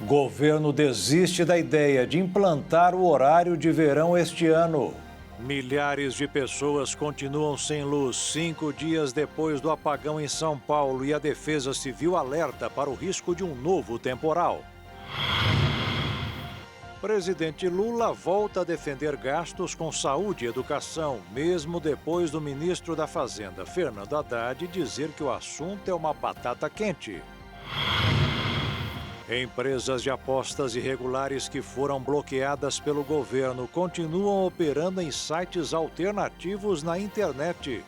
Governo desiste da ideia de implantar o horário de verão este ano. Milhares de pessoas continuam sem luz 5 dias depois do apagão em São Paulo e a Defesa Civil alerta para o risco de um novo temporal. Presidente Lula volta a defender gastos com saúde e educação, mesmo depois do ministro da Fazenda, Fernando Haddad, dizer que o assunto é uma batata quente. Empresas de apostas irregulares que foram bloqueadas pelo governo continuam operando em sites alternativos na internet.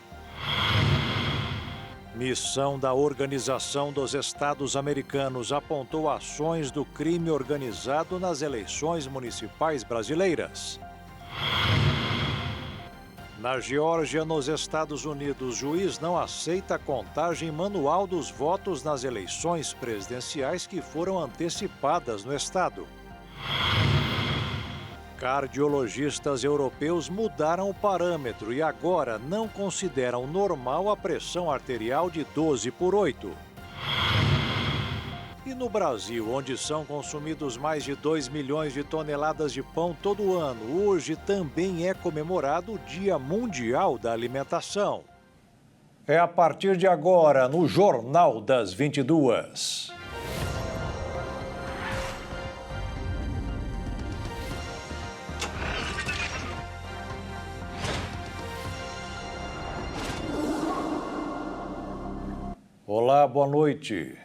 Missão da Organização dos Estados Americanos apontou ações do crime organizado nas eleições municipais brasileiras. Na Geórgia, nos Estados Unidos, juiz não aceita a contagem manual dos votos nas eleições presidenciais que foram antecipadas no estado. Cardiologistas europeus mudaram o parâmetro e agora não consideram normal a pressão arterial de 12/8. E no Brasil, onde são consumidos mais de 2 milhões de toneladas de pão todo ano, hoje também é comemorado o Dia Mundial da Alimentação. É a partir de agora, no Jornal das 22. Olá, boa noite.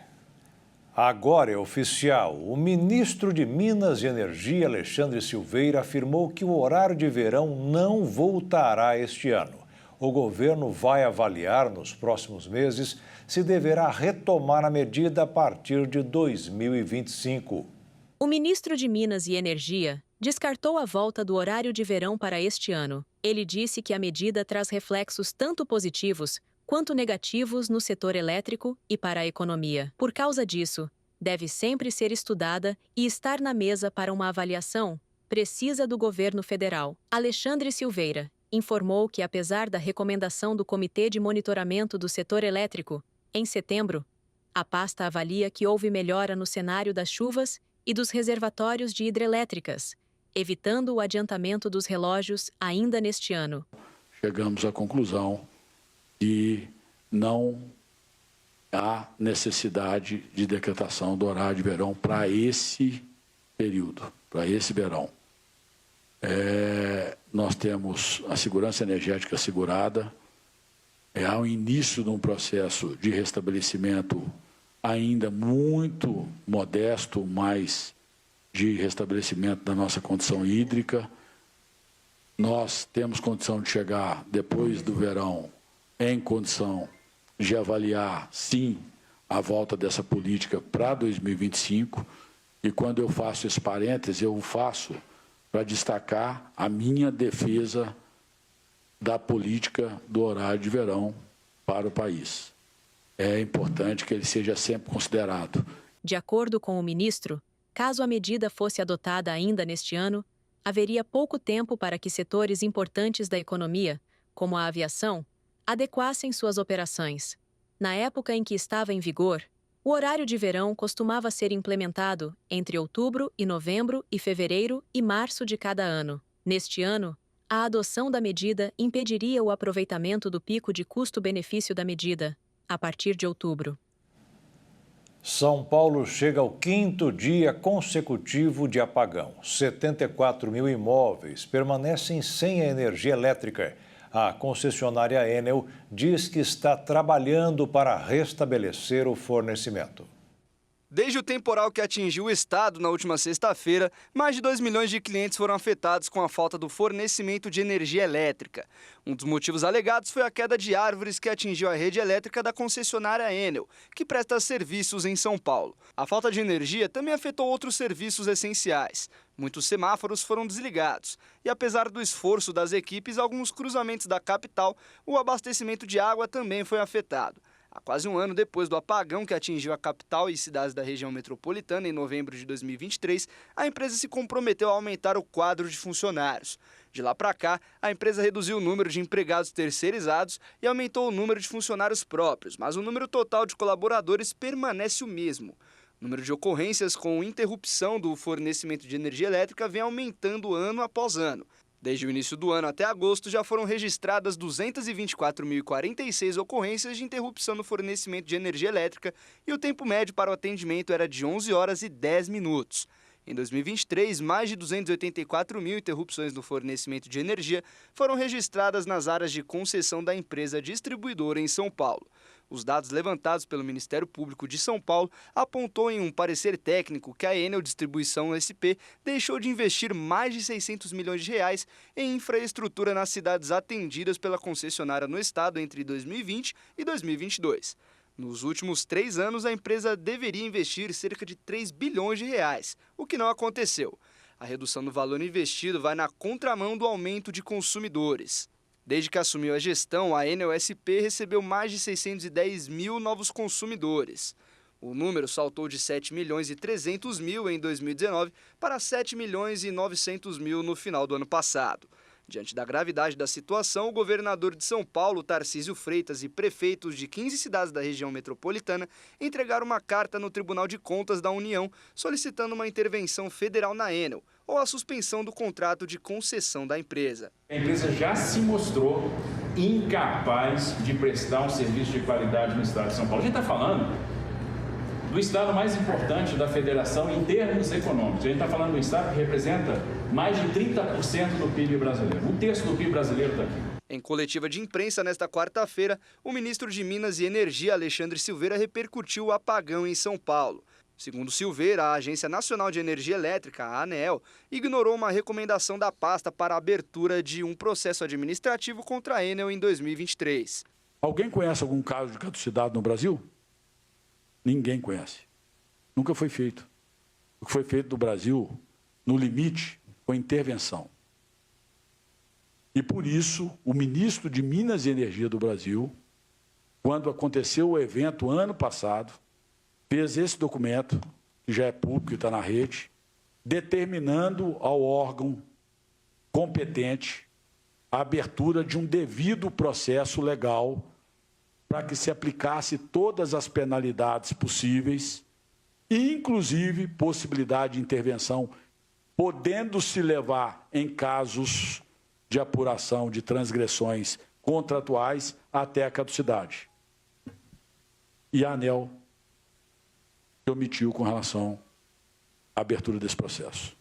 Agora é oficial. O ministro de Minas e Energia, Alexandre Silveira, afirmou que o horário de verão não voltará este ano. O governo vai avaliar nos próximos meses se deverá retomar a medida a partir de 2025. O ministro de Minas e Energia descartou a volta do horário de verão para este ano. Ele disse que a medida traz reflexos tanto positivos quanto negativos no setor elétrico e para a economia. Por causa disso, deve sempre ser estudada e estar na mesa para uma avaliação precisa do governo federal. Alexandre Silveira informou que, apesar da recomendação do Comitê de Monitoramento do Setor Elétrico, em setembro, a pasta avalia que houve melhora no cenário das chuvas e dos reservatórios de hidrelétricas, evitando o adiantamento dos relógios ainda neste ano. Chegamos à conclusão de não há necessidade de decretação do horário de verão para esse período, para esse verão. Nós temos a segurança energética assegurada, há o início de um processo de restabelecimento ainda muito modesto, mas de restabelecimento da nossa condição hídrica. Nós temos condição de chegar depois do verão em condição de avaliar, sim, a volta dessa política para 2025. E quando eu faço esse parêntese, eu faço para destacar a minha defesa da política do horário de verão para o país. É importante que ele seja sempre considerado. De acordo com o ministro, caso a medida fosse adotada ainda neste ano, haveria pouco tempo para que setores importantes da economia, como a aviação, adequassem suas operações. Na época em que estava em vigor, o horário de verão costumava ser implementado entre outubro e novembro e fevereiro e março de cada ano. Neste ano, a adoção da medida impediria o aproveitamento do pico de custo-benefício da medida, a partir de outubro. São Paulo chega ao 5º dia consecutivo de apagão. 74 mil imóveis permanecem sem a energia elétrica. A concessionária Enel diz que está trabalhando para restabelecer o fornecimento. Desde o temporal que atingiu o estado na última sexta-feira, mais de 2 milhões de clientes foram afetados com a falta do fornecimento de energia elétrica. Um dos motivos alegados foi a queda de árvores que atingiu a rede elétrica da concessionária Enel, que presta serviços em São Paulo. A falta de energia também afetou outros serviços essenciais. Muitos semáforos foram desligados e, apesar do esforço das equipes, alguns cruzamentos da capital, o abastecimento de água também foi afetado. Há quase um ano depois do apagão que atingiu a capital e cidades da região metropolitana em novembro de 2023, a empresa se comprometeu a aumentar o quadro de funcionários. De lá para cá, a empresa reduziu o número de empregados terceirizados e aumentou o número de funcionários próprios, mas o número total de colaboradores permanece o mesmo. O número de ocorrências com interrupção do fornecimento de energia elétrica vem aumentando ano após ano. Desde o início do ano até agosto, já foram registradas 224.046 ocorrências de interrupção no fornecimento de energia elétrica e o tempo médio para o atendimento era de 11 horas e 10 minutos. Em 2023, mais de 284 mil interrupções no fornecimento de energia foram registradas nas áreas de concessão da empresa distribuidora em São Paulo. Os dados levantados pelo Ministério Público de São Paulo apontou em um parecer técnico que a Enel Distribuição SP deixou de investir mais de 600 milhões de reais em infraestrutura nas cidades atendidas pela concessionária no estado entre 2020 e 2022. Nos últimos 3 anos, a empresa deveria investir cerca de 3 bilhões de reais, o que não aconteceu. A redução do valor investido vai na contramão do aumento de consumidores. Desde que assumiu a gestão, a Enel SP recebeu mais de 610 mil novos consumidores. O número saltou de 7 milhões e 300 mil em 2019 para 7 milhões e 900 mil no final do ano passado. Diante da gravidade da situação, o governador de São Paulo, Tarcísio Freitas, e prefeitos de 15 cidades da região metropolitana entregaram uma carta no Tribunal de Contas da União solicitando uma intervenção federal na Enel ou a suspensão do contrato de concessão da empresa. A empresa já se mostrou incapaz de prestar um serviço de qualidade no estado de São Paulo. A gente está falando do estado mais importante da federação em termos econômicos. A gente está falando do estado que representa mais de 30% do PIB brasileiro. Um terço do PIB brasileiro está aqui. Em coletiva de imprensa nesta quarta-feira, o ministro de Minas e Energia, Alexandre Silveira, repercutiu o apagão em São Paulo. Segundo Silveira, a Agência Nacional de Energia Elétrica, a ANEEL, ignorou uma recomendação da pasta para a abertura de um processo administrativo contra a Enel em 2023. Alguém conhece algum caso de caducidade no Brasil? Ninguém conhece. Nunca foi feito. O que foi feito no Brasil, no limite, foi intervenção. E por isso, o ministro de Minas e Energia do Brasil, quando aconteceu o evento ano passado, fez esse documento, que já é público e está na rede, determinando ao órgão competente a abertura de um devido processo legal para que se aplicasse todas as penalidades possíveis, inclusive possibilidade de intervenção, podendo se levar em casos de apuração de transgressões contratuais até a caducidade. E a ANEEL omitiu com relação à abertura desse processo.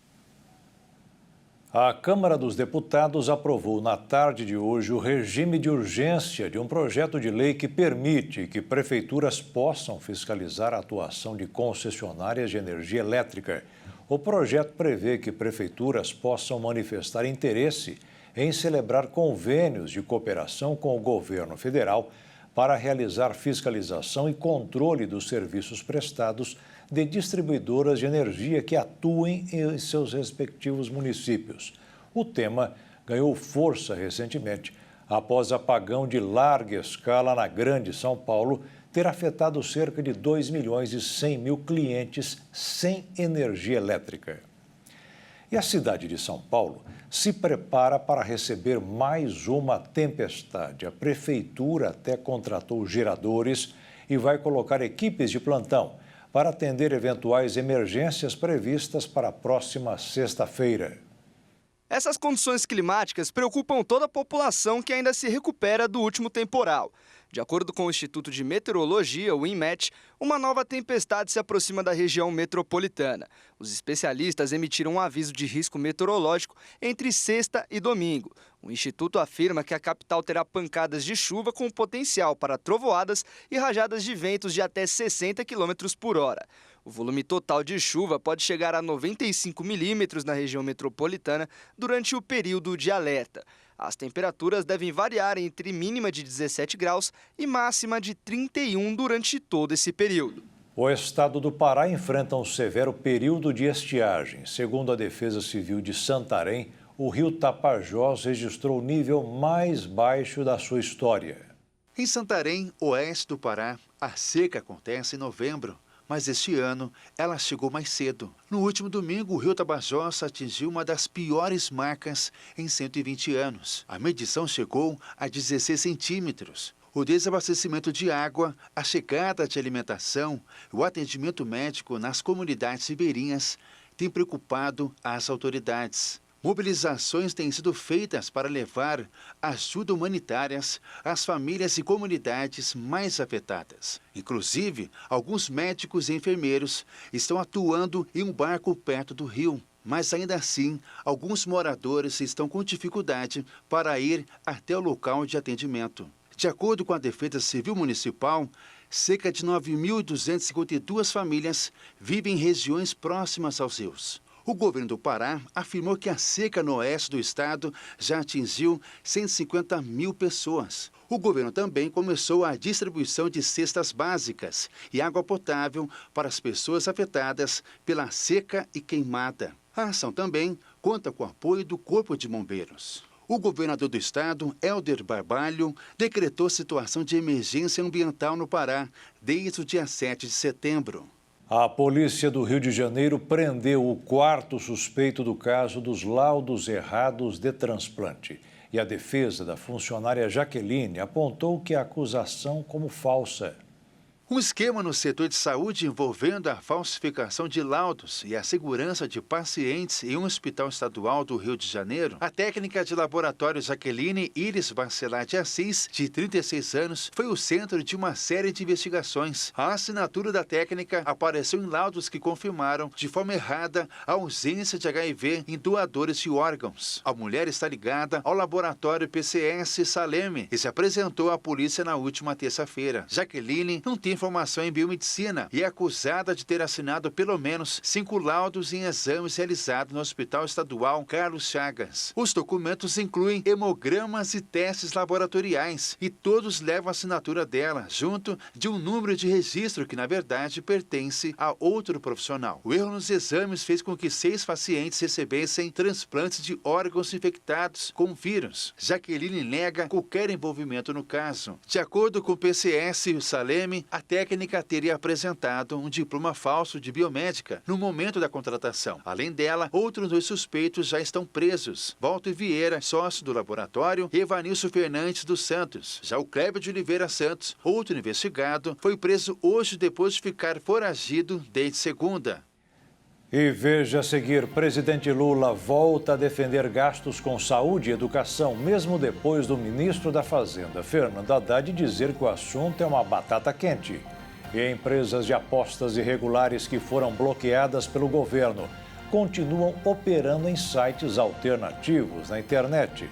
A Câmara dos Deputados aprovou na tarde de hoje o regime de urgência de um projeto de lei que permite que prefeituras possam fiscalizar a atuação de concessionárias de energia elétrica. O projeto prevê que prefeituras possam manifestar interesse em celebrar convênios de cooperação com o governo federal para realizar fiscalização e controle dos serviços prestados de distribuidoras de energia que atuem em seus respectivos municípios. O tema ganhou força recentemente após apagão de larga escala na Grande São Paulo ter afetado cerca de 2 milhões e 100 mil clientes sem energia elétrica. E a cidade de São Paulo se prepara para receber mais uma tempestade. A prefeitura até contratou geradores e vai colocar equipes de plantão para atender eventuais emergências previstas para a próxima sexta-feira. Essas condições climáticas preocupam toda a população que ainda se recupera do último temporal. De acordo com o Instituto de Meteorologia, o INMET, uma nova tempestade se aproxima da região metropolitana. Os especialistas emitiram um aviso de risco meteorológico entre sexta e domingo. O Instituto afirma que a capital terá pancadas de chuva com potencial para trovoadas e rajadas de ventos de até 60 km por hora. O volume total de chuva pode chegar a 95 milímetros na região metropolitana durante o período de alerta. As temperaturas devem variar entre mínima de 17 graus e máxima de 31 durante todo esse período. O estado do Pará enfrenta um severo período de estiagem. Segundo a Defesa Civil de Santarém, o rio Tapajós registrou o nível mais baixo da sua história. Em Santarém, oeste do Pará, a seca acontece em novembro. Mas este ano, ela chegou mais cedo. No último domingo, o rio Tapajós atingiu uma das piores marcas em 120 anos. A medição chegou a 16 centímetros. O desabastecimento de água, a chegada de alimentação e o atendimento médico nas comunidades ribeirinhas têm preocupado as autoridades. Mobilizações têm sido feitas para levar ajuda humanitárias às famílias e comunidades mais afetadas. Inclusive, alguns médicos e enfermeiros estão atuando em um barco perto do rio. Mas ainda assim, alguns moradores estão com dificuldade para ir até o local de atendimento. De acordo com a Defesa Civil Municipal, cerca de 9.252 famílias vivem em regiões próximas aos rios. O governo do Pará afirmou que a seca no oeste do estado já atingiu 150 mil pessoas. O governo também começou a distribuição de cestas básicas e água potável para as pessoas afetadas pela seca e queimada. A ação também conta com o apoio do Corpo de Bombeiros. O governador do estado, Helder Barbalho, decretou situação de emergência ambiental no Pará desde o dia 7 de setembro. A polícia do Rio de Janeiro prendeu o 4º suspeito do caso dos laudos errados de transplante. E a defesa da funcionária Jaqueline apontou que a acusação como falsa. Um esquema no setor de saúde envolvendo a falsificação de laudos e a segurança de pacientes em um hospital estadual do Rio de Janeiro, a técnica de laboratório Jaqueline Iris Bacelar de Assis, de 36 anos, foi o centro de uma série de investigações. A assinatura da técnica apareceu em laudos que confirmaram de forma errada a ausência de HIV em doadores de órgãos. A mulher está ligada ao laboratório PCS Saleme e se apresentou à polícia na última terça-feira. Jaqueline não tem formação em biomedicina e é acusada de ter assinado pelo menos 5 laudos em exames realizados no Hospital Estadual Carlos Chagas. Os documentos incluem hemogramas e testes laboratoriais e todos levam a assinatura dela, junto de um número de registro que, na verdade, pertence a outro profissional. O erro nos exames fez com que 6 pacientes recebessem transplantes de órgãos infectados com vírus. Jaqueline nega qualquer envolvimento no caso. De acordo com o PCS e o Saleme, a técnica teria apresentado um diploma falso de biomédica no momento da contratação. Além dela, outros 2 suspeitos já estão presos. Walter Vieira, sócio do laboratório, e Evanilson Fernandes dos Santos. Já o Cléber de Oliveira Santos, outro investigado, foi preso hoje depois de ficar foragido desde segunda. E veja a seguir, presidente Lula volta a defender gastos com saúde e educação, mesmo depois do ministro da Fazenda, Fernando Haddad, dizer que o assunto é uma batata quente. E empresas de apostas irregulares que foram bloqueadas pelo governo continuam operando em sites alternativos na internet.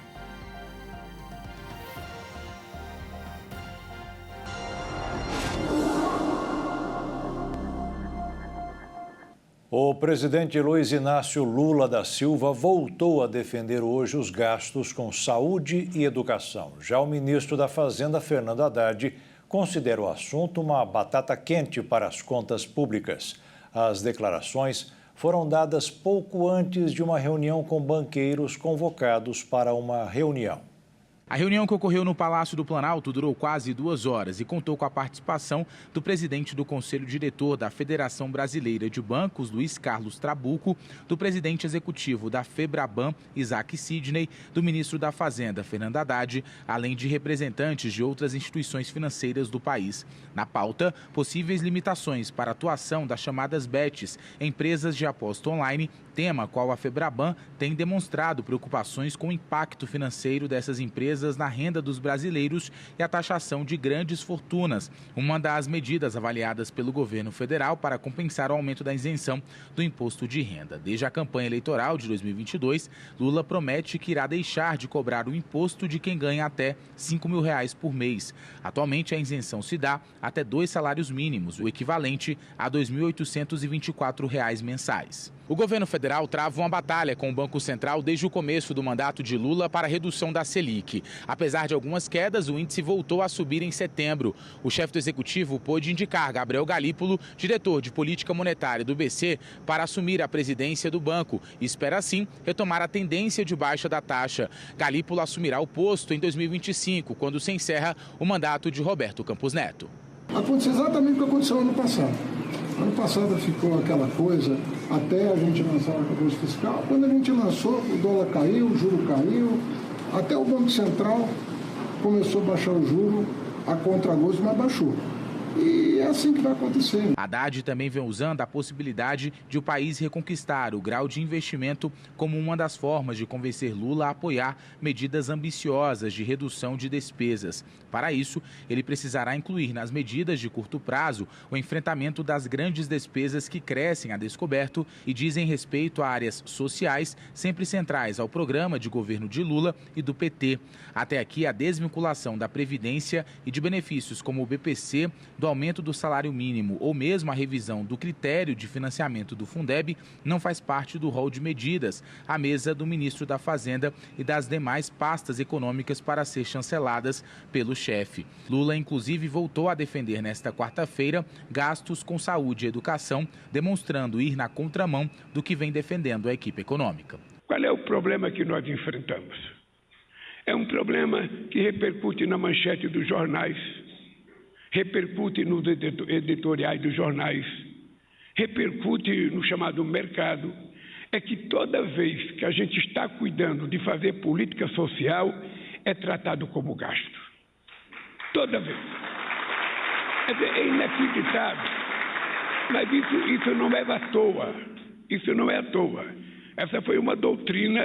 O presidente Luiz Inácio Lula da Silva voltou a defender hoje os gastos com saúde e educação. Já o ministro da Fazenda, Fernando Haddad, considera o assunto uma batata quente para as contas públicas. As declarações foram dadas pouco antes de uma reunião com banqueiros convocados para uma reunião. A reunião que ocorreu no Palácio do Planalto durou quase 2 horas e contou com a participação do presidente do Conselho Diretor da Federação Brasileira de Bancos, Luiz Carlos Trabuco, do presidente executivo da FEBRABAN, Isaac Sidney, do ministro da Fazenda, Fernando Haddad, além de representantes de outras instituições financeiras do país. Na pauta, possíveis limitações para a atuação das chamadas BETs, empresas de aposta online, tema qual a FEBRABAN tem demonstrado preocupações com o impacto financeiro dessas empresas na renda dos brasileiros e a taxação de grandes fortunas, uma das medidas avaliadas pelo governo federal para compensar o aumento da isenção do imposto de renda. Desde a campanha eleitoral de 2022, Lula promete que irá deixar de cobrar o imposto de quem ganha até R$ 5.000 por mês. Atualmente, a isenção se dá até 2 salários mínimos, o equivalente a R$ 2.824 mensais. O governo federal trava uma batalha com o Banco Central desde o começo do mandato de Lula para a redução da Selic. Apesar de algumas quedas, o índice voltou a subir em setembro. O chefe do executivo pôde indicar Gabriel Galípolo, diretor de política monetária do BC, para assumir a presidência do banco e espera, assim, retomar a tendência de baixa da taxa. Galípolo assumirá o posto em 2025, quando se encerra o mandato de Roberto Campos Neto. Aconteceu exatamente o que aconteceu ano passado. Ano passado ficou aquela coisa, até a gente lançar o arcabouço fiscal. Quando a gente lançou, o dólar caiu, o juro caiu, até o Banco Central começou a baixar o juro a contragosto, mas baixou. E é assim que vai acontecer. Haddad também vem usando a possibilidade de o país reconquistar o grau de investimento como uma das formas de convencer Lula a apoiar medidas ambiciosas de redução de despesas. Para isso, ele precisará incluir nas medidas de curto prazo o enfrentamento das grandes despesas que crescem a descoberto e dizem respeito a áreas sociais, sempre centrais ao programa de governo de Lula e do PT. Até aqui, a desvinculação da Previdência e de benefícios como o BPC, do aumento do salário mínimo ou mesmo a revisão do critério de financiamento do Fundeb não faz parte do rol de medidas à mesa do ministro da Fazenda e das demais pastas econômicas para ser chanceladas pelo chefe. Lula, inclusive, voltou a defender nesta quarta-feira gastos com saúde e educação, demonstrando ir na contramão do que vem defendendo a equipe econômica. Qual é o problema que nós enfrentamos? É um problema que repercute na manchete dos jornais, repercute nos editoriais dos jornais, repercute no chamado mercado. É que toda vez que a gente está cuidando de fazer política social, é tratado como gasto. Toda vez. É inacreditável. Mas isso não é à toa. Isso não é à toa. Essa foi uma doutrina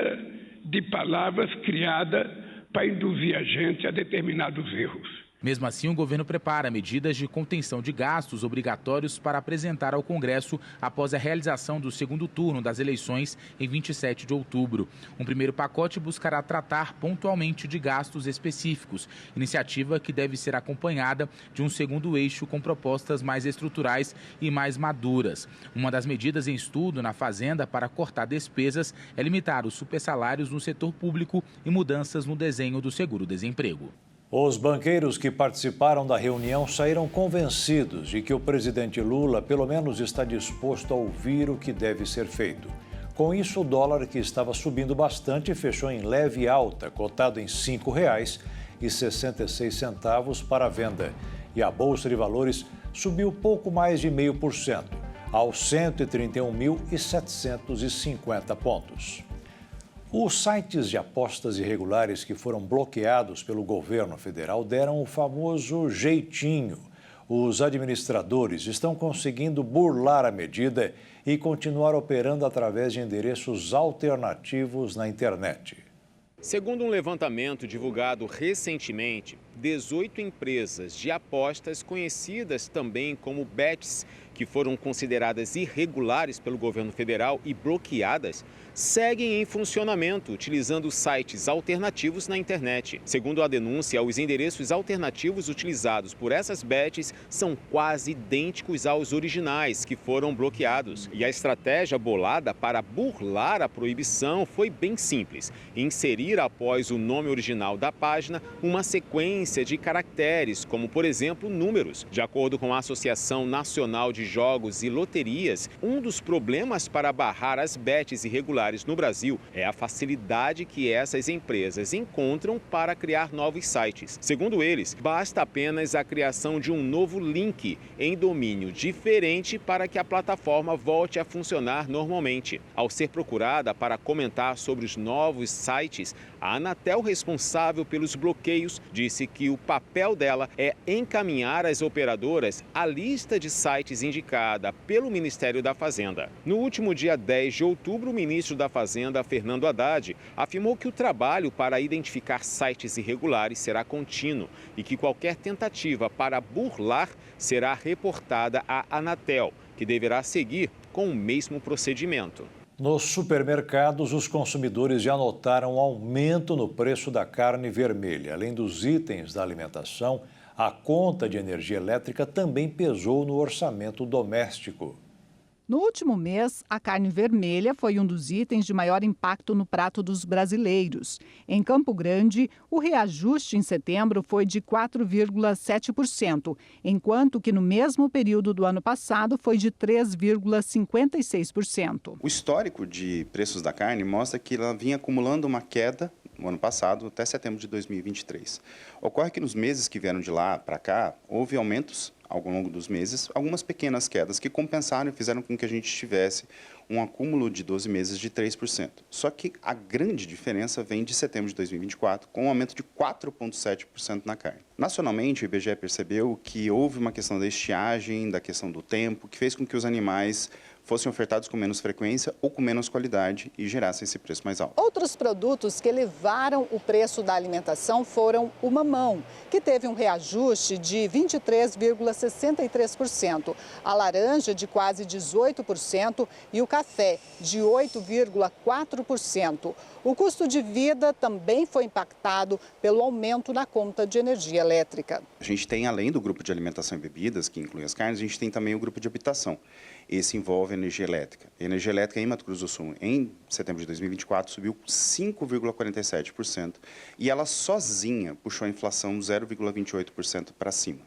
de palavras criada para induzir a gente a determinados erros. Mesmo assim, o governo prepara medidas de contenção de gastos obrigatórios para apresentar ao Congresso após a realização do segundo turno das eleições em 27 de outubro. Um primeiro pacote buscará tratar pontualmente de gastos específicos, iniciativa que deve ser acompanhada de um segundo eixo com propostas mais estruturais e mais maduras. Uma das medidas em estudo na Fazenda para cortar despesas é limitar os supersalários no setor público e mudanças no desenho do seguro-desemprego. Os banqueiros que participaram da reunião saíram convencidos de que o presidente Lula, pelo menos, está disposto a ouvir o que deve ser feito. Com isso, o dólar, que estava subindo bastante, fechou em leve alta, cotado em R$ 5,66 para a venda. E a Bolsa de Valores subiu pouco mais de 0,5%, aos 131.750 pontos. Os sites de apostas irregulares que foram bloqueados pelo governo federal deram o famoso jeitinho. Os administradores estão conseguindo burlar a medida e continuar operando através de endereços alternativos na internet. Segundo um levantamento divulgado recentemente, 18 empresas de apostas, conhecidas também como bets, que foram consideradas irregulares pelo governo federal e bloqueadas, seguem em funcionamento, utilizando sites alternativos na internet. Segundo a denúncia, os endereços alternativos utilizados por essas bets são quase idênticos aos originais que foram bloqueados. E a estratégia bolada para burlar a proibição foi bem simples: inserir após o nome original da página uma sequência de caracteres, como por exemplo números. De acordo com a Associação Nacional de Jogos e Loterias, um dos problemas para barrar as bets irregulares no Brasil é a facilidade que essas empresas encontram para criar novos sites. Segundo eles, basta apenas a criação de um novo link em domínio diferente para que a plataforma volte a funcionar normalmente. Ao ser procurada para comentar sobre os novos sites, a Anatel, responsável pelos bloqueios, disse que o papel dela é encaminhar às operadoras a lista de sites indicada pelo Ministério da Fazenda. No último dia 10 de outubro, o ministro da Fazenda, Fernando Haddad, afirmou que o trabalho para identificar sites irregulares será contínuo e que qualquer tentativa para burlar será reportada à Anatel, que deverá seguir com o mesmo procedimento. Nos supermercados, os consumidores já notaram um aumento no preço da carne vermelha. Além dos itens da alimentação, a conta de energia elétrica também pesou no orçamento doméstico. No último mês, a carne vermelha foi um dos itens de maior impacto no prato dos brasileiros. Em Campo Grande, o reajuste em setembro foi de 4,7%, enquanto que no mesmo período do ano passado foi de 3,56%. O histórico de preços da carne mostra que ela vinha acumulando uma queda no ano passado, até setembro de 2023. Ocorre que nos meses que vieram de lá para cá, houve aumentos ao longo dos meses, algumas pequenas quedas que compensaram e fizeram com que a gente tivesse um acúmulo de 12 meses de 3%. Só que a grande diferença vem de setembro de 2024, com um aumento de 4,7% na carne. Nacionalmente, o IBGE percebeu que houve uma questão da estiagem, da questão do tempo, que fez com que os animais fossem ofertados com menos frequência ou com menos qualidade e gerassem esse preço mais alto. Outros produtos que elevaram o preço da alimentação foram o mamão, que teve um reajuste de 23,63%, a laranja de quase 18% e o café de 8,4%. O custo de vida também foi impactado pelo aumento na conta de energia elétrica. A gente tem, além do grupo de alimentação e bebidas, que inclui as carnes, a gente tem também o grupo de habitação. Esse envolve energia elétrica. A energia elétrica em Mato Grosso do Sul, em setembro de 2024, subiu 5,47% e ela sozinha puxou a inflação 0,28% para cima.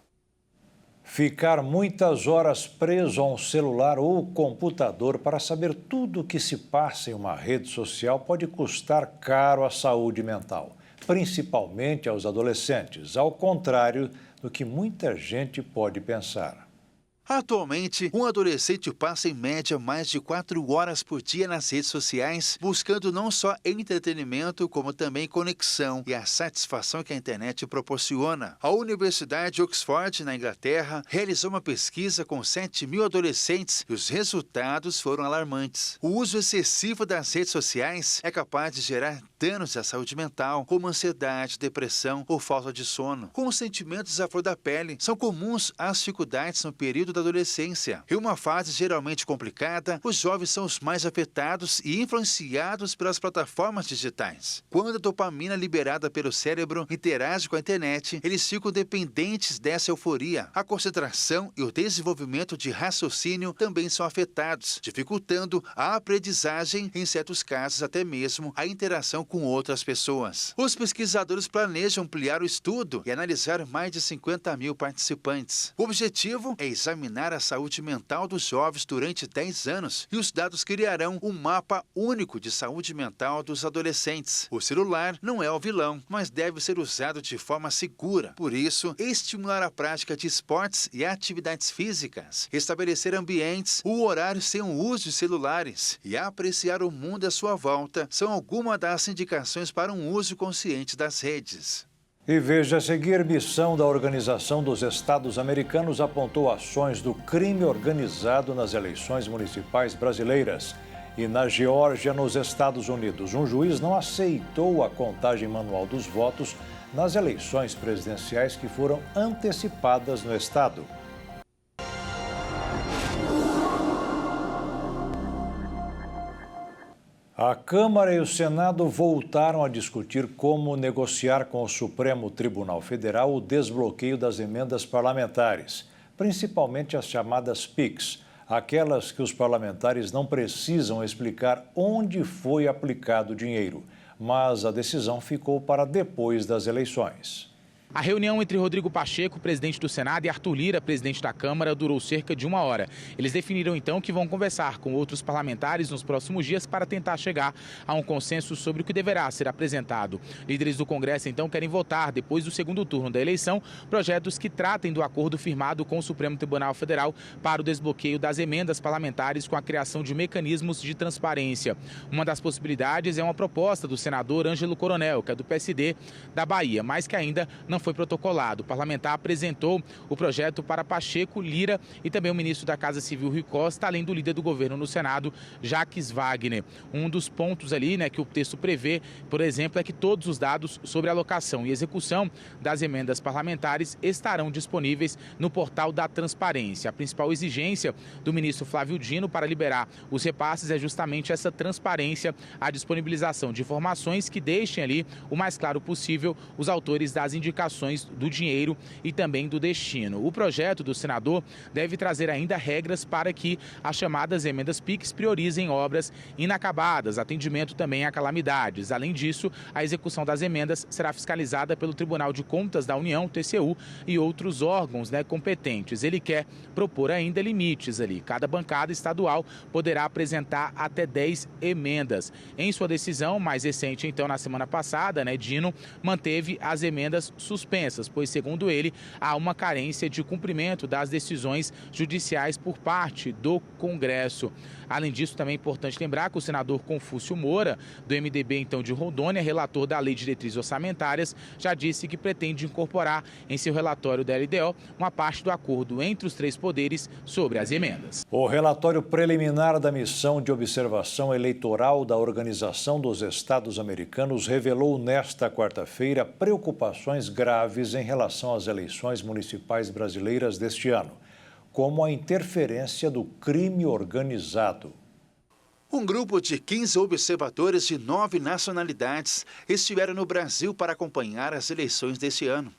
Ficar muitas horas preso a um celular ou computador para saber tudo o que se passa em uma rede social pode custar caro à saúde mental, principalmente aos adolescentes, ao contrário do que muita gente pode pensar. Atualmente, um adolescente passa em média mais de 4 horas por dia nas redes sociais, buscando não só entretenimento, como também conexão e a satisfação que a internet proporciona. A Universidade de Oxford, na Inglaterra, realizou uma pesquisa com 7.000 adolescentes e os resultados foram alarmantes. O uso excessivo das redes sociais é capaz de gerar danos à saúde mental, como ansiedade, depressão ou falta de sono. Com os sentimentos à flor da pele, são comuns as dificuldades no período da adolescência. Em uma fase geralmente complicada, os jovens são os mais afetados e influenciados pelas plataformas digitais. Quando a dopamina liberada pelo cérebro interage com a internet, eles ficam dependentes dessa euforia. A concentração e o desenvolvimento de raciocínio também são afetados, dificultando a aprendizagem, em certos casos até mesmo a interação com outras pessoas. Os pesquisadores planejam ampliar o estudo e analisar mais de 50.000 participantes. O objetivo é examinar a saúde mental dos jovens durante 10 anos e os dados criarão um mapa único de saúde mental dos adolescentes. O celular não é o vilão, mas deve ser usado de forma segura. Por isso, estimular a prática de esportes e atividades físicas, estabelecer ambientes, o horário sem o uso de celulares e apreciar o mundo à sua volta são algumas das indicações para um uso consciente das redes. E veja a seguir, missão da Organização dos Estados Americanos apontou ações do crime organizado nas eleições municipais brasileiras. E na Geórgia, nos Estados Unidos, um juiz não aceitou a contagem manual dos votos nas eleições presidenciais que foram antecipadas no estado. A Câmara e o Senado voltaram a discutir como negociar com o Supremo Tribunal Federal o desbloqueio das emendas parlamentares, principalmente as chamadas PICs, aquelas que os parlamentares não precisam explicar onde foi aplicado o dinheiro, mas a decisão ficou para depois das eleições. A reunião entre Rodrigo Pacheco, presidente do Senado, e Arthur Lira, presidente da Câmara, durou cerca de 1 hora. Eles definiram então que vão conversar com outros parlamentares nos próximos dias para tentar chegar a um consenso sobre o que deverá ser apresentado. Líderes do Congresso então querem votar, depois do segundo turno da eleição, projetos que tratem do acordo firmado com o Supremo Tribunal Federal para o desbloqueio das emendas parlamentares com a criação de mecanismos de transparência. Uma das possibilidades é uma proposta do senador Ângelo Coronel, que é do PSD da Bahia, mas que ainda não foi protocolado. O parlamentar apresentou o projeto para Pacheco, Lira e também o ministro da Casa Civil, Rui Costa, além do líder do governo no Senado, Jacques Wagner. Um dos pontos ali, que o texto prevê, por exemplo, é que todos os dados sobre alocação e execução das emendas parlamentares estarão disponíveis no portal da transparência. A principal exigência do ministro Flávio Dino para liberar os repasses é justamente essa transparência, a disponibilização de informações que deixem ali o mais claro possível os autores das indicações do dinheiro e também do destino. O projeto do senador deve trazer ainda regras para que as chamadas emendas PICs priorizem obras inacabadas, atendimento também a calamidades. Além disso, a execução das emendas será fiscalizada pelo Tribunal de Contas da União, TCU, e outros órgãos competentes. Ele quer propor ainda limites ali. Cada bancada estadual poderá apresentar até 10 emendas. Em sua decisão mais recente, então, na semana passada, Dino manteve as emendas suspensas suspensas, pois, segundo ele, há uma carência de cumprimento das decisões judiciais por parte do Congresso. Além disso, também é importante lembrar que o senador Confúcio Moura, do MDB então de Rondônia, relator da Lei de Diretrizes Orçamentárias, já disse que pretende incorporar em seu relatório da LDO uma parte do acordo entre os três poderes sobre as emendas. O relatório preliminar da missão de observação eleitoral da Organização dos Estados Americanos revelou nesta quarta-feira preocupações graves em relação às eleições municipais brasileiras deste ano, como a interferência do crime organizado. Um grupo de 15 observadores de 9 nacionalidades estiveram no Brasil para acompanhar as eleições deste ano.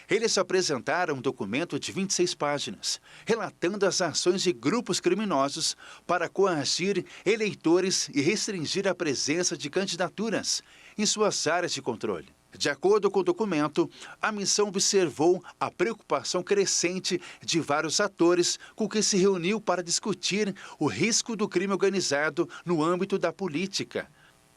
Eles apresentaram um documento de 26 páginas, relatando as ações de grupos criminosos para coagir eleitores e restringir a presença de candidaturas em suas áreas de controle. De acordo com o documento, a missão observou a preocupação crescente de vários atores com que se reuniu para discutir o risco do crime organizado no âmbito da política.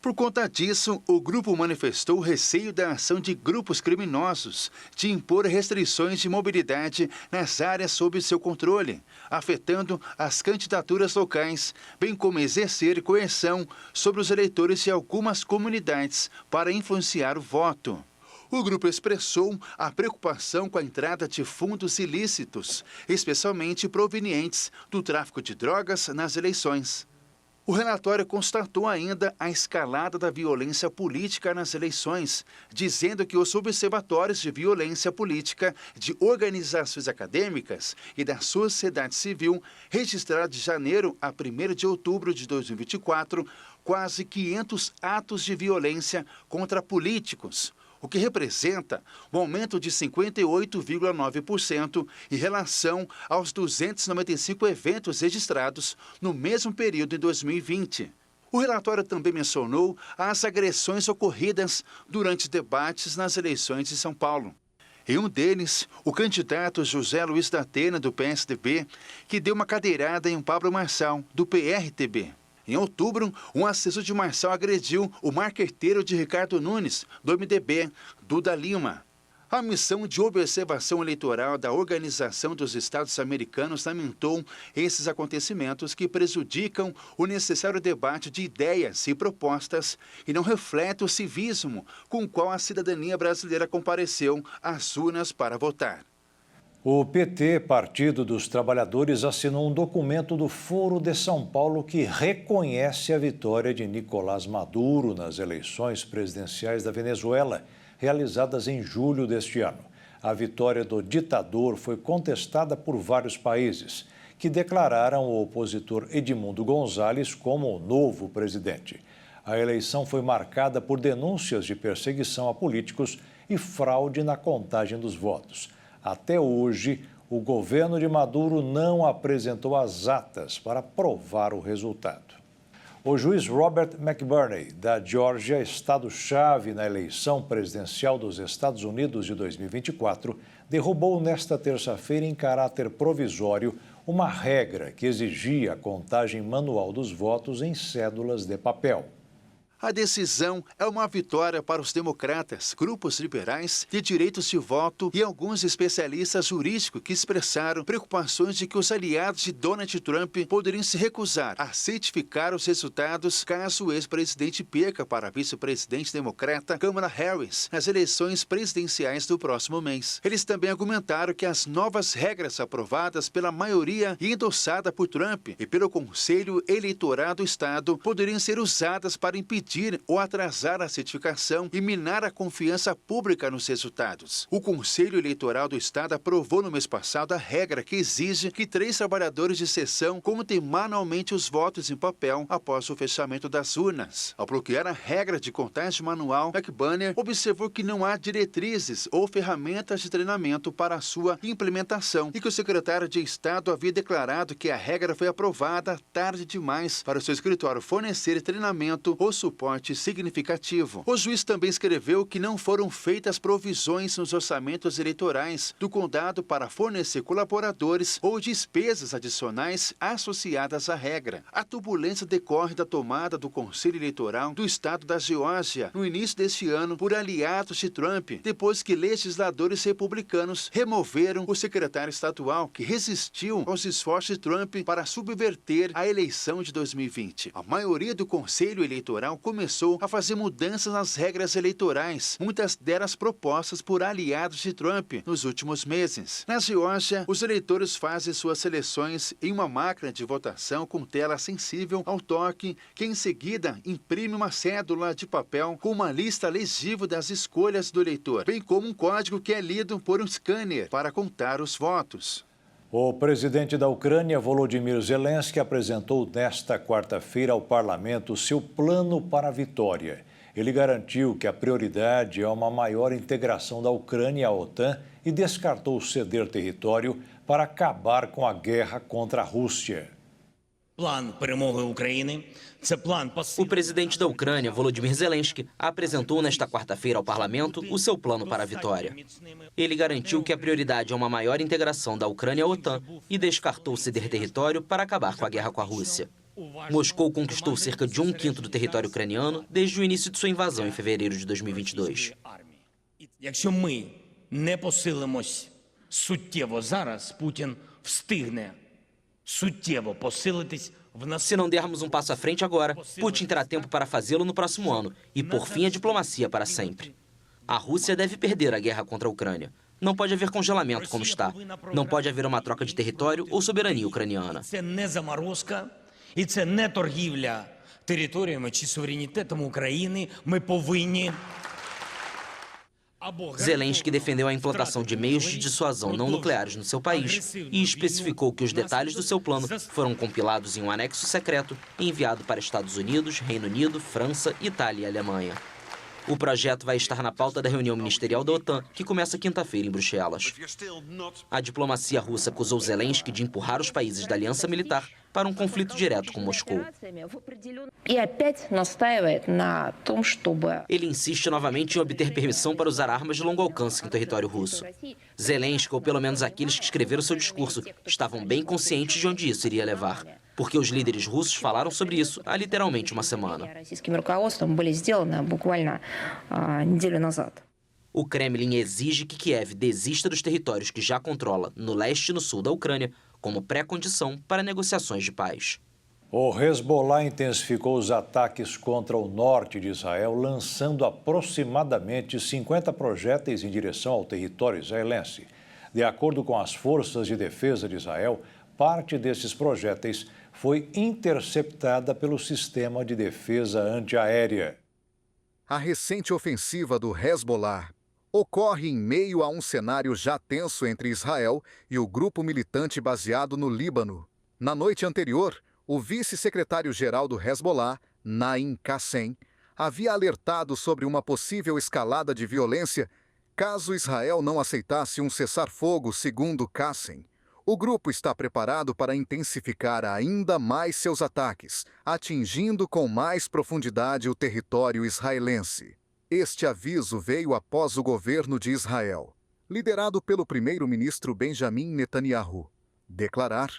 Por conta disso, o grupo manifestou o receio da ação de grupos criminosos de impor restrições de mobilidade nas áreas sob seu controle, afetando as candidaturas locais, bem como exercer coerção sobre os eleitores de algumas comunidades para influenciar o voto. O grupo expressou a preocupação com a entrada de fundos ilícitos, especialmente provenientes do tráfico de drogas nas eleições. O relatório constatou ainda a escalada da violência política nas eleições, dizendo que os observatórios de violência política de organizações acadêmicas e da sociedade civil registraram de janeiro a 1º de outubro de 2024 quase 500 atos de violência contra políticos, o que representa um aumento de 58,9% em relação aos 295 eventos registrados no mesmo período em 2020. O relatório também mencionou as agressões ocorridas durante debates nas eleições de São Paulo. Em um deles, o candidato José Luiz da Atena, do PSDB, que deu uma cadeirada em Pablo Marçal, do PRTB. Em outubro, um assessor de Marçal agrediu o marqueteiro de Ricardo Nunes, do MDB, Duda Lima. A missão de observação eleitoral da Organização dos Estados Americanos lamentou esses acontecimentos que prejudicam o necessário debate de ideias e propostas e não refletem o civismo com o qual a cidadania brasileira compareceu às urnas para votar. O PT, Partido dos Trabalhadores, assinou um documento do Foro de São Paulo que reconhece a vitória de Nicolás Maduro nas eleições presidenciais da Venezuela, realizadas em julho deste ano. A vitória do ditador foi contestada por vários países, que declararam o opositor Edmundo González como o novo presidente. A eleição foi marcada por denúncias de perseguição a políticos e fraude na contagem dos votos. Até hoje, o governo de Maduro não apresentou as atas para provar o resultado. O juiz Robert McBurney, da Geórgia, estado-chave na eleição presidencial dos Estados Unidos de 2024, derrubou nesta terça-feira, em caráter provisório, uma regra que exigia a contagem manual dos votos em cédulas de papel. A decisão é uma vitória para os democratas, grupos liberais de direitos de voto e alguns especialistas jurídicos que expressaram preocupações de que os aliados de Donald Trump poderiam se recusar a certificar os resultados caso o ex-presidente perca para a vice-presidente democrata Kamala Harris nas eleições presidenciais do próximo mês. Eles também argumentaram que as novas regras aprovadas pela maioria e endossadas por Trump e pelo Conselho Eleitoral do Estado poderiam ser usadas para impedir ou atrasar a certificação e minar a confiança pública nos resultados. O Conselho Eleitoral do Estado aprovou no mês passado a regra que exige que 3 trabalhadores de sessão contem manualmente os votos em papel após o fechamento das urnas. Ao bloquear a regra de contagem manual, McBurney observou que não há diretrizes ou ferramentas de treinamento para a sua implementação e que o secretário de Estado havia declarado que a regra foi aprovada tarde demais para o seu escritório fornecer treinamento ou suporte porte significativo. O juiz também escreveu que não foram feitas provisões nos orçamentos eleitorais do condado para fornecer colaboradores ou despesas adicionais associadas à regra. A turbulência decorre da tomada do Conselho Eleitoral do estado da Geórgia no início deste ano por aliados de Trump, depois que legisladores republicanos removeram o secretário estadual que resistiu aos esforços de Trump para subverter a eleição de 2020. A maioria do Conselho Eleitoral começou a fazer mudanças nas regras eleitorais, muitas delas propostas por aliados de Trump nos últimos meses. Na Geórgia, os eleitores fazem suas seleções em uma máquina de votação com tela sensível ao toque, que em seguida imprime uma cédula de papel com uma lista legível das escolhas do eleitor, bem como um código que é lido por um scanner para contar os votos. O presidente da Ucrânia, Volodymyr Zelensky, apresentou nesta quarta-feira ao parlamento seu plano para a vitória. Ele garantiu que a prioridade é uma maior integração da Ucrânia à OTAN e descartou ceder território para acabar com a guerra contra a Rússia. O presidente da Ucrânia, Volodymyr Zelensky, apresentou nesta quarta-feira ao parlamento o seu plano para a vitória. Ele garantiu que a prioridade é uma maior integração da Ucrânia à OTAN e descartou ceder território para acabar com a guerra com a Rússia. Moscou conquistou cerca de 1/5 do território ucraniano desde o início de sua invasão em fevereiro de 2022. Якщо ми не посилимось суттєво зараз, Путін встигне суттєво посилитись. Se não dermos um passo à frente agora, Putin terá tempo para fazê-lo no próximo ano e, por fim, a diplomacia para sempre. A Rússia deve perder a guerra contra a Ucrânia. Não pode haver congelamento como está. Não pode haver uma troca de território ou soberania ucraniana. Це не заморозка і це не торгівля територіями чи суверенітетом України. Ми повинні... Zelensky defendeu a implantação de meios de dissuasão não nucleares no seu país e especificou que os detalhes do seu plano foram compilados em um anexo secreto enviado para Estados Unidos, Reino Unido, França, Itália e Alemanha. O projeto vai estar na pauta da reunião ministerial da OTAN, que começa quinta-feira em Bruxelas. A diplomacia russa acusou Zelensky de empurrar os países da aliança militar para um conflito direto com Moscou. Ele insiste novamente em obter permissão para usar armas de longo alcance em território russo. Zelensky, ou pelo menos aqueles que escreveram seu discurso, estavam bem conscientes de onde isso iria levar, porque os líderes russos falaram sobre isso há literalmente uma semana. O Kremlin exige que Kiev desista dos territórios que já controla no leste e no sul da Ucrânia como pré-condição para negociações de paz. O Hezbollah intensificou os ataques contra o norte de Israel, lançando aproximadamente 50 projéteis em direção ao território israelense. De acordo com as forças de defesa de Israel, parte desses projéteis foi interceptada pelo sistema de defesa antiaérea. A recente ofensiva do Hezbollah ocorre em meio a um cenário já tenso entre Israel e o grupo militante baseado no Líbano. Na noite anterior, o vice-secretário-geral do Hezbollah, Naim Qassem, havia alertado sobre uma possível escalada de violência caso Israel não aceitasse um cessar-fogo, segundo Qassem. O grupo está preparado para intensificar ainda mais seus ataques, atingindo com mais profundidade o território israelense. Este aviso veio após o governo de Israel, liderado pelo primeiro-ministro Benjamin Netanyahu, declarar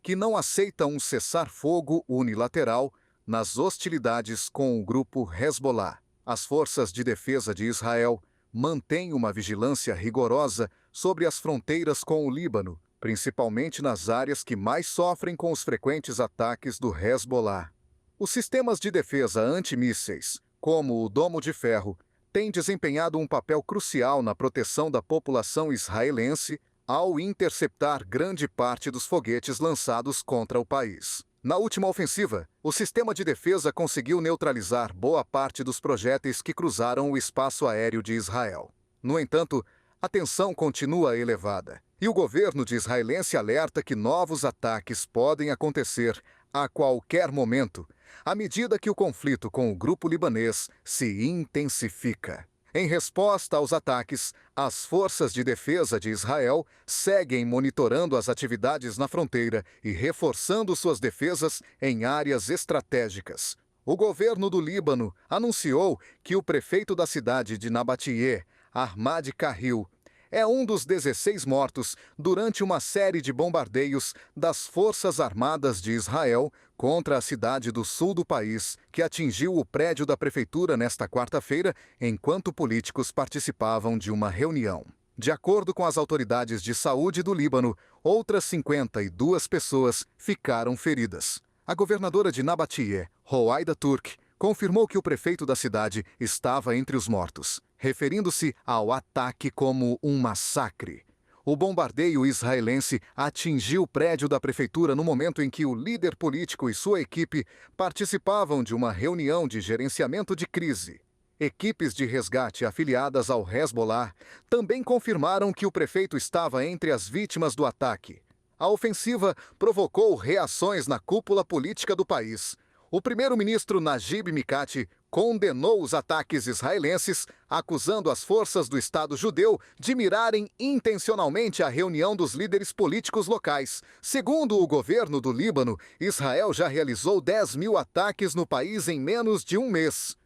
que não aceita um cessar-fogo unilateral nas hostilidades com o grupo Hezbollah. As forças de defesa de Israel mantêm uma vigilância rigorosa sobre as fronteiras com o Líbano, principalmente nas áreas que mais sofrem com os frequentes ataques do Hezbollah. Os sistemas de defesa antimísseis, como o Domo de Ferro, têm desempenhado um papel crucial na proteção da população israelense ao interceptar grande parte dos foguetes lançados contra o país. Na última ofensiva, o sistema de defesa conseguiu neutralizar boa parte dos projéteis que cruzaram o espaço aéreo de Israel. No entanto, a tensão continua elevada e o governo de israelense alerta que novos ataques podem acontecer a qualquer momento, à medida que o conflito com o grupo libanês se intensifica. Em resposta aos ataques, as forças de defesa de Israel seguem monitorando as atividades na fronteira e reforçando suas defesas em áreas estratégicas. O governo do Líbano anunciou que o prefeito da cidade de Nabatie, Ahmad Kahil, é um dos 16 mortos durante uma série de bombardeios das Forças Armadas de Israel contra a cidade do sul do país, que atingiu o prédio da prefeitura nesta quarta-feira, enquanto políticos participavam de uma reunião. De acordo com as autoridades de saúde do Líbano, outras 52 pessoas ficaram feridas. A governadora de Nabatie, Roaida Turk, confirmou que o prefeito da cidade estava entre os mortos, referindo-se ao ataque como um massacre. O bombardeio israelense atingiu o prédio da prefeitura no momento em que o líder político e sua equipe participavam de uma reunião de gerenciamento de crise. Equipes de resgate afiliadas ao Hezbollah também confirmaram que o prefeito estava entre as vítimas do ataque. A ofensiva provocou reações na cúpula política do país. O primeiro-ministro Najib Mikati condenou os ataques israelenses, acusando as forças do Estado judeu de mirarem intencionalmente a reunião dos líderes políticos locais. Segundo o governo do Líbano, Israel já realizou 10 mil ataques no país em menos de um mês.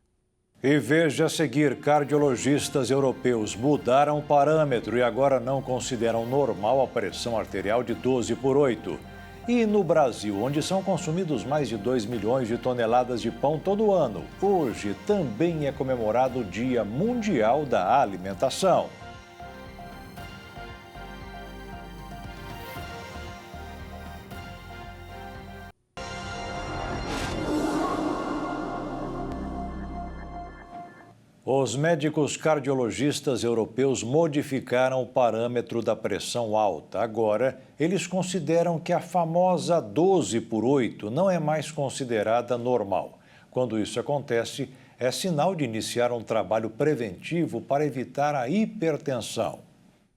E veja a seguir, cardiologistas europeus mudaram o parâmetro e agora não consideram normal a pressão arterial de 12/8. E no Brasil, onde são consumidos mais de 2 milhões de toneladas de pão todo ano, hoje também é comemorado o Dia Mundial da Alimentação. Os médicos cardiologistas europeus modificaram o parâmetro da pressão alta. Agora, eles consideram que a famosa 12/8 não é mais considerada normal. Quando isso acontece, é sinal de iniciar um trabalho preventivo para evitar a hipertensão.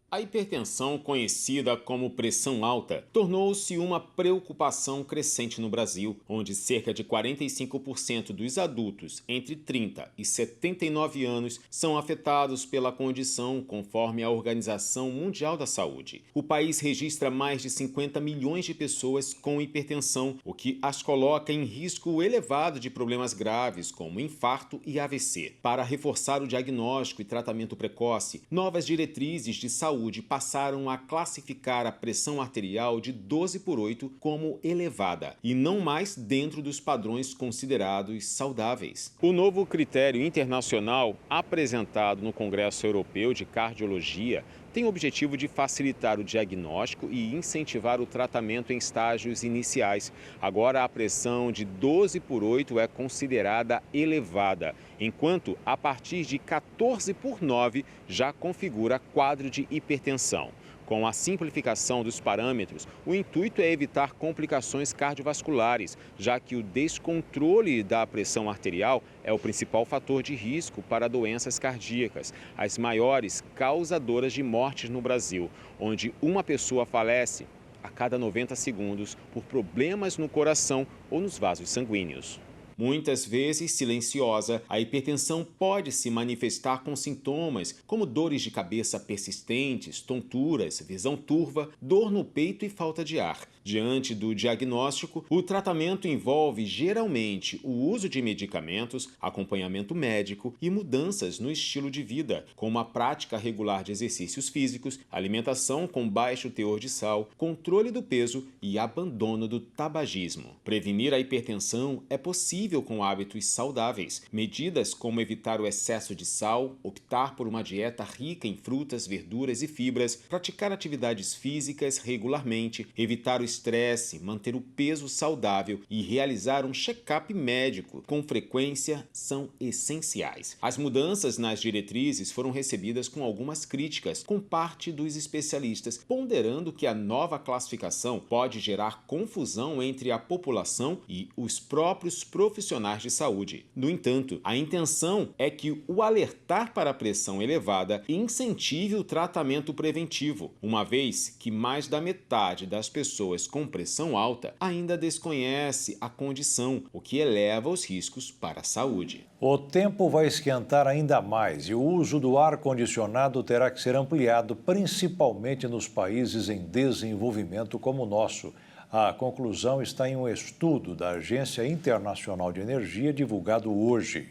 A hipertensão, conhecida como pressão alta, tornou-se uma preocupação crescente no Brasil, onde cerca de 45% dos adultos entre 30 e 79 anos são afetados pela condição, conforme a Organização Mundial da Saúde. O país registra mais de 50 milhões de pessoas com hipertensão, o que as coloca em risco elevado de problemas graves, como infarto e AVC. Para reforçar o diagnóstico e tratamento precoce, novas diretrizes de saúde passaram a classificar a pressão arterial de 12/8 como elevada e não mais dentro dos padrões considerados saudáveis. O novo critério internacional apresentado no Congresso Europeu de Cardiologia tem o objetivo de facilitar o diagnóstico e incentivar o tratamento em estágios iniciais. Agora, a pressão de 12/8 é considerada elevada, enquanto a partir de 14/9 já configura quadro de hipertensão. Com a simplificação dos parâmetros, o intuito é evitar complicações cardiovasculares, já que o descontrole da pressão arterial é o principal fator de risco para doenças cardíacas, as maiores causadoras de mortes no Brasil, onde uma pessoa falece a cada 90 segundos por problemas no coração ou nos vasos sanguíneos. Muitas vezes silenciosa, a hipertensão pode se manifestar com sintomas como dores de cabeça persistentes, tonturas, visão turva, dor no peito e falta de ar. Diante do diagnóstico, o tratamento envolve geralmente o uso de medicamentos, acompanhamento médico e mudanças no estilo de vida, como a prática regular de exercícios físicos, alimentação com baixo teor de sal, controle do peso e abandono do tabagismo. Prevenir a hipertensão é possível com hábitos saudáveis. Medidas como evitar o excesso de sal, optar por uma dieta rica em frutas, verduras e fibras, praticar atividades físicas regularmente, evitar o estresse, manter o peso saudável e realizar um check-up médico com frequência são essenciais. As mudanças nas diretrizes foram recebidas com algumas críticas, com parte dos especialistas, ponderando que a nova classificação pode gerar confusão entre a população e os próprios profissionais de saúde. No entanto, a intenção é que o alertar para a pressão elevada incentive o tratamento preventivo, uma vez que mais da metade das pessoas com pressão alta ainda desconhece a condição, o que eleva os riscos para a saúde. O tempo vai esquentar ainda mais e o uso do ar-condicionado terá que ser ampliado, principalmente nos países em desenvolvimento como o nosso. A conclusão está em um estudo da Agência Internacional de Energia divulgado hoje.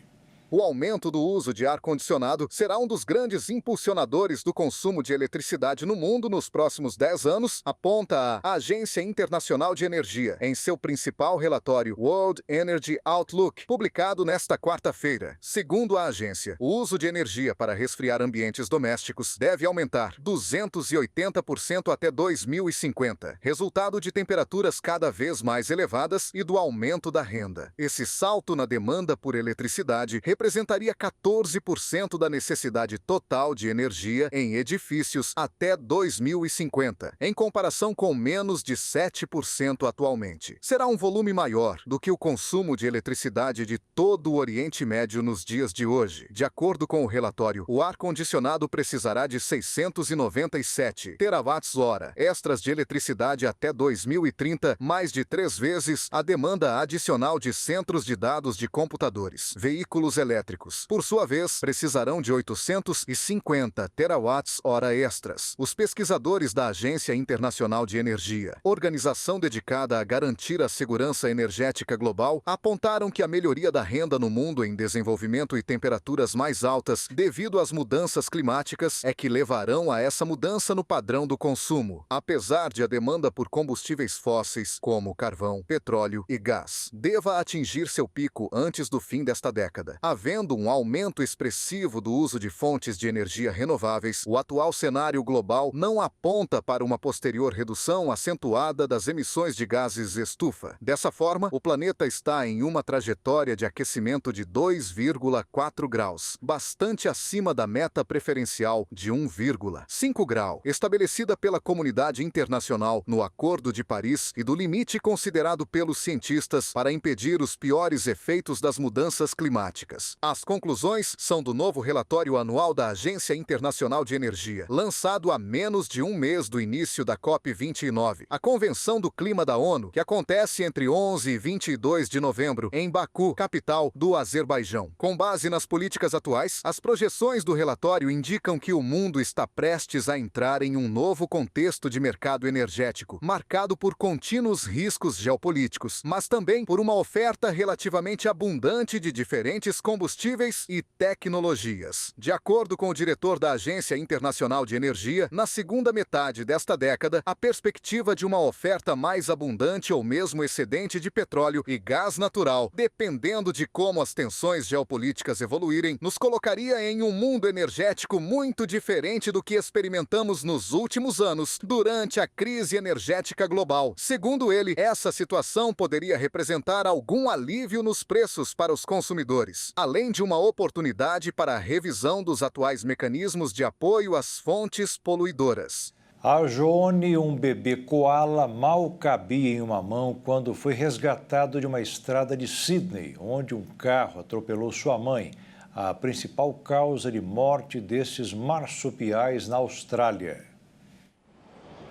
O aumento do uso de ar-condicionado será um dos grandes impulsionadores do consumo de eletricidade no mundo nos próximos 10 anos, aponta a Agência Internacional de Energia em seu principal relatório World Energy Outlook, publicado nesta quarta-feira. Segundo a agência, o uso de energia para resfriar ambientes domésticos deve aumentar 280% até 2050, resultado de temperaturas cada vez mais elevadas e do aumento da renda. Esse salto na demanda por eletricidade representaria 14% da necessidade total de energia em edifícios até 2050, em comparação com menos de 7% atualmente. Será um volume maior do que o consumo de eletricidade de todo o Oriente Médio nos dias de hoje. De acordo com o relatório, o ar-condicionado precisará de 697 terawatts-hora extras de eletricidade até 2030, mais de 3 vezes a demanda adicional de centros de dados de computadores. Veículos elétricos, por sua vez, precisarão de 850 terawatts-hora extras. Os pesquisadores da Agência Internacional de Energia, organização dedicada a garantir a segurança energética global, apontaram que a melhoria da renda no mundo em desenvolvimento e temperaturas mais altas devido às mudanças climáticas é que levarão a essa mudança no padrão do consumo, apesar de a demanda por combustíveis fósseis, como carvão, petróleo e gás, deva atingir seu pico antes do fim desta década. Havendo um aumento expressivo do uso de fontes de energia renováveis, o atual cenário global não aponta para uma posterior redução acentuada das emissões de gases estufa. Dessa forma, o planeta está em uma trajetória de aquecimento de 2,4 graus, bastante acima da meta preferencial de 1,5 grau, estabelecida pela comunidade internacional no Acordo de Paris e do limite considerado pelos cientistas para impedir os piores efeitos das mudanças climáticas. As conclusões são do novo relatório anual da Agência Internacional de Energia, lançado há menos de um mês do início da COP29, a Convenção do Clima da ONU, que acontece entre 11 e 22 de novembro em Baku, capital do Azerbaijão. Com base nas políticas atuais, as projeções do relatório indicam que o mundo está prestes a entrar em um novo contexto de mercado energético, marcado por contínuos riscos geopolíticos, mas também por uma oferta relativamente abundante de diferentes combustíveis e tecnologias. De acordo com o diretor da Agência Internacional de Energia, na segunda metade desta década, a perspectiva de uma oferta mais abundante ou mesmo excedente de petróleo e gás natural, dependendo de como as tensões geopolíticas evoluírem, nos colocaria em um mundo energético muito diferente do que experimentamos nos últimos anos durante a crise energética global. Segundo ele, essa situação poderia representar algum alívio nos preços para os consumidores, além de uma oportunidade para a revisão dos atuais mecanismos de apoio às fontes poluidoras. A Johnny, um bebê koala, mal cabia em uma mão quando foi resgatado de uma estrada de Sydney, onde um carro atropelou sua mãe, a principal causa de morte desses marsupiais na Austrália.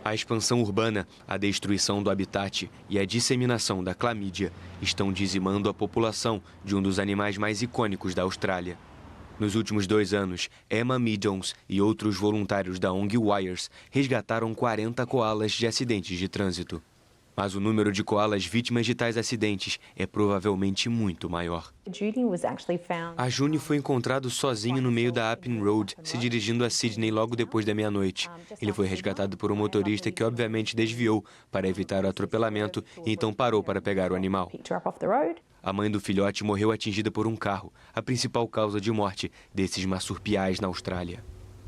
A expansão urbana, a destruição do habitat e a disseminação da clamídia estão dizimando a população de um dos animais mais icônicos da Austrália. Nos últimos 2 anos, Emma Meadows e outros voluntários da ONG Wires resgataram 40 koalas de acidentes de trânsito. Mas o número de koalas vítimas de tais acidentes é provavelmente muito maior. A Juni foi encontrado sozinho no meio da Appin Road, se dirigindo a Sydney logo depois da meia-noite. Ele foi resgatado por um motorista que obviamente desviou para evitar o atropelamento e então parou para pegar o animal. A mãe do filhote morreu atingida por um carro, a principal causa de morte desses marsupiais na Austrália.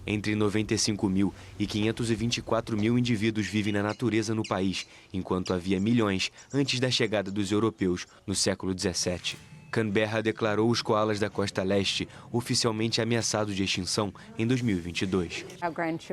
Entre 95 mil e 524 mil indivíduos vivem na natureza no país, enquanto havia milhões antes da chegada dos europeus no século XVII. Canberra declarou os koalas da costa leste oficialmente ameaçados de extinção em 2022.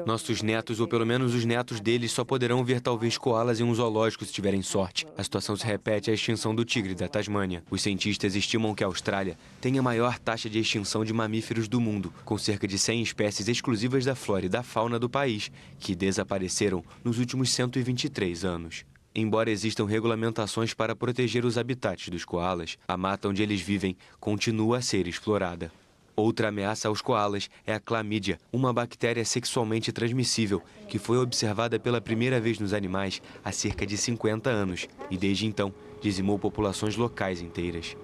Nossos netos, ou pelo menos os netos deles, só poderão ver talvez koalas em um zoológico se tiverem sorte. A situação se repete à extinção do tigre da Tasmânia. Os cientistas estimam que a Austrália tem a maior taxa de extinção de mamíferos do mundo, com cerca de 100 espécies exclusivas da flora e da fauna do país, que desapareceram nos últimos 123 anos. Embora existam regulamentações para proteger os habitats dos koalas, a mata onde eles vivem continua a ser explorada. Outra ameaça aos coalas é a clamídia, uma bactéria sexualmente transmissível que foi observada pela primeira vez nos animais há cerca de 50 anos e, desde então, dizimou populações locais inteiras.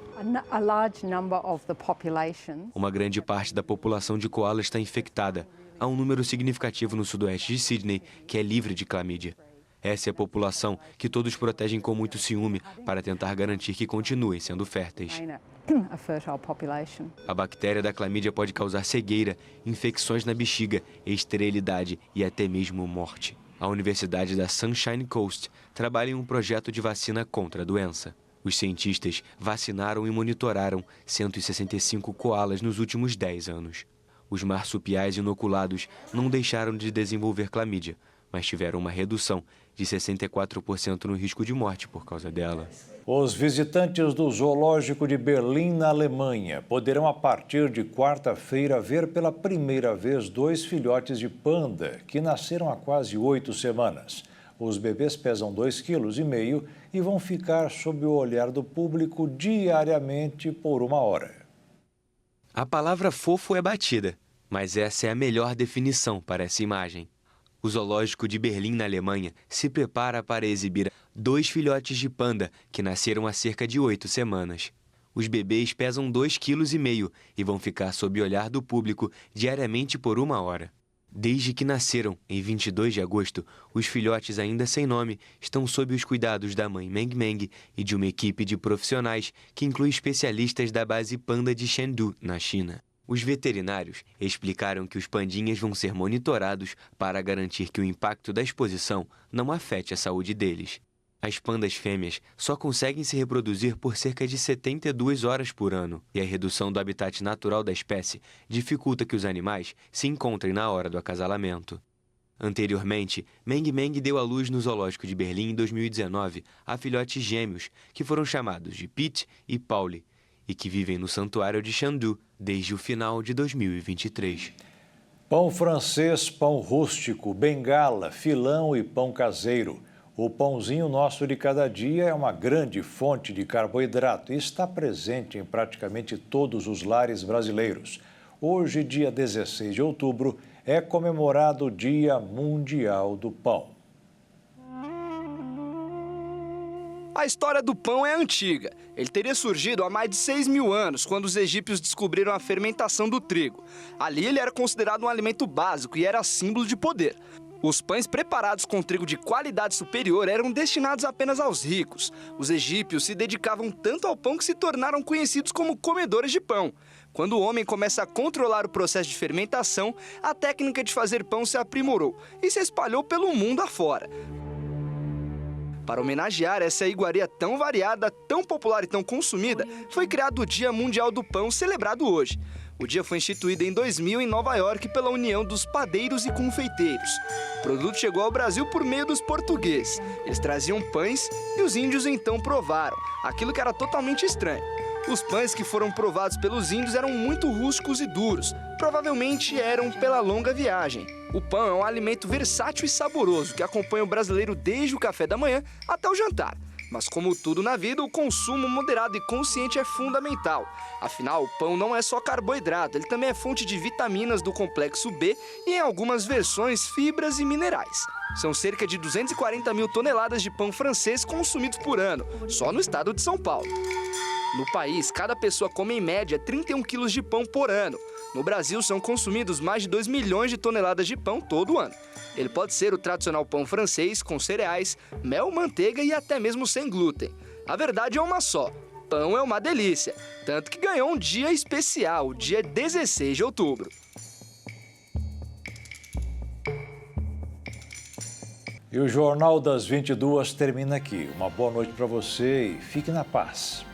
Uma grande parte da população de coalas está infectada. Há um número significativo no sudoeste de Sydney que é livre de clamídia. Essa é a população que todos protegem com muito ciúme para tentar garantir que continuem sendo férteis. A bactéria da clamídia pode causar cegueira, infecções na bexiga, esterilidade e até mesmo morte. A Universidade da Sunshine Coast trabalha em um projeto de vacina contra a doença. Os cientistas vacinaram e monitoraram 165 coalas nos últimos 10 anos. Os marsupiais inoculados não deixaram de desenvolver clamídia, mas tiveram uma redução de 64% no risco de morte por causa dela. Os visitantes do Zoológico de Berlim, na Alemanha, poderão, a partir de quarta-feira, ver pela primeira vez 2 filhotes de panda que nasceram há quase 8 semanas. Os bebês pesam 2,5 kg e vão ficar sob o olhar do público diariamente por 1 hora. A palavra fofo é batida, mas essa é a melhor definição para essa imagem. O Zoológico de Berlim, na Alemanha, se prepara para exibir 2 filhotes de panda que nasceram há cerca de 8 semanas. Os bebês pesam 2,5 kg e vão ficar sob o olhar do público diariamente por 1 hora. Desde que nasceram, em 22 de agosto, os filhotes ainda sem nome estão sob os cuidados da mãe Meng Meng e de uma equipe de profissionais que inclui especialistas da base Panda de Chengdu, na China. Os veterinários explicaram que os pandinhas vão ser monitorados para garantir que o impacto da exposição não afete a saúde deles. As pandas fêmeas só conseguem se reproduzir por cerca de 72 horas por ano, e a redução do habitat natural da espécie dificulta que os animais se encontrem na hora do acasalamento. Anteriormente, Meng Meng deu à luz no Zoológico de Berlim em 2019 a filhotes gêmeos, que foram chamados de Pete e Pauli, e que vivem no santuário de Chengdu desde o final de 2023. Pão francês, pão rústico, bengala, filão e pão caseiro. O pãozinho nosso de cada dia é uma grande fonte de carboidrato e está presente em praticamente todos os lares brasileiros. Hoje, dia 16 de outubro, é comemorado o Dia Mundial do Pão. A história do pão é antiga. Ele teria surgido há mais de 6.000 anos, quando os egípcios descobriram a fermentação do trigo. Ali ele era considerado um alimento básico e era símbolo de poder. Os pães preparados com trigo de qualidade superior eram destinados apenas aos ricos. Os egípcios se dedicavam tanto ao pão que se tornaram conhecidos como comedores de pão. Quando o homem começa a controlar o processo de fermentação, a técnica de fazer pão se aprimorou e se espalhou pelo mundo afora. Para homenagear essa iguaria tão variada, tão popular e tão consumida, foi criado o Dia Mundial do Pão, celebrado hoje. O dia foi instituído em 2000 em Nova York pela União dos Padeiros e Confeiteiros. O produto chegou ao Brasil por meio dos portugueses. Eles traziam pães e os índios então provaram, aquilo que era totalmente estranho. Os pães que foram provados pelos índios eram muito rústicos e duros, provavelmente eram pela longa viagem. O pão é um alimento versátil e saboroso que acompanha o brasileiro desde o café da manhã até o jantar. Mas como tudo na vida, o consumo moderado e consciente é fundamental. Afinal, o pão não é só carboidrato, ele também é fonte de vitaminas do complexo B e, em algumas versões, fibras e minerais. São cerca de 240 mil toneladas de pão francês consumidos por ano, só no estado de São Paulo. No país, cada pessoa come em média 31 quilos de pão por ano. No Brasil, são consumidos mais de 2 milhões de toneladas de pão todo ano. Ele pode ser o tradicional pão francês, com cereais, mel, manteiga e até mesmo sem glúten. A verdade é uma só: pão é uma delícia, tanto que ganhou um dia especial, o dia 16 de outubro. E o Jornal das 22 termina aqui. Uma boa noite para você e fique na paz.